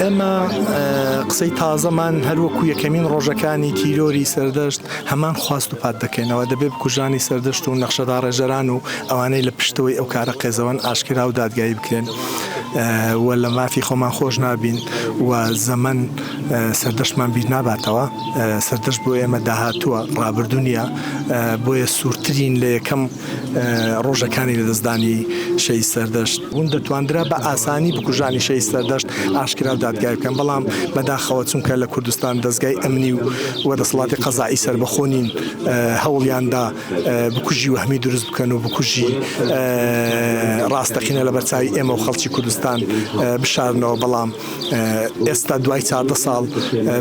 ئێمە قسەی تازەمان هەروەکو یەکەمین ڕۆژەکانی تیرۆری سەردەشت هەمان خواست و پات دەکەینەوە دەبێت بکوژانی سەردەشت و نەخشەدا ڕێژەران و ئەوانەی لە پشتەوەی ئەو کارە قێزەوەن ئاشکرا و دادگایی بکرێن و لە مافی خۆمان خۆش نابین و زەمن سەردەشتمان بیر ناباتەوە. سەردەشت بۆ ئێمە داهاتووە ڕابردوونیە، بۆیە سوورترین لە یەکەم ڕۆژەکانی لەدەستدانی شەی سەردەشت بوون دەتواندرا بە ئاسانی بکوژانی شەی سەردەشت ئاشکرا و دادگای بکەن، بەڵام بەداخەوە چونکە لە کوردستان دەستگای ئەمنی و وەدەسەڵاتی قەزایی سەربەخۆنین هەوڵیاندا بکوژی وەهمی دروست بکەن و بکوژی ڕاستەقینە لە بەرچاوی ئێمە و خەڵکی کوردستان بشارنەوە، بەڵام ئێستا دوای 14 ساڵ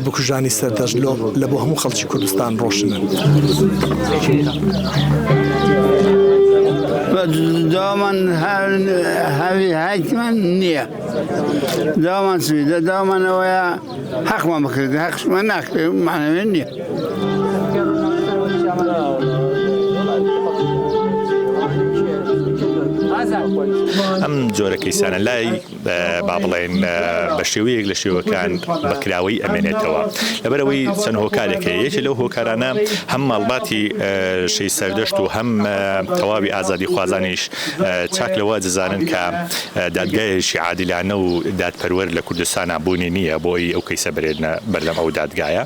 بکوژانی سەردەشت لە بۆ هەموو خەڵکی کوردستان ڕۆشنن. داومان هەوی هایتمان نییە، داومان سویدە داوامانەوەیە حەقمان بکرد، حەقشمان ناکرد معنەوێ نییە. ئەم جۆرە کەیسانە لای با بڵێن بە شێوەیەک لە شێوەکان بەکراوەی ئەمێنێتەوە، لەبەرەوەی چەند هۆکارێکە یەکێ لەو هۆکارانە هەم ماڵباتی شەی سەردەشت و هەم تەواوی ئازادی خوازانیش چاک لەوە دەزانن کە دادگایەکی عادلانە و دادپەروەر لە کوردستان بوونی نییە بۆی ئەو کەیسە بەرێنە بەردەم ئەو دادگایە.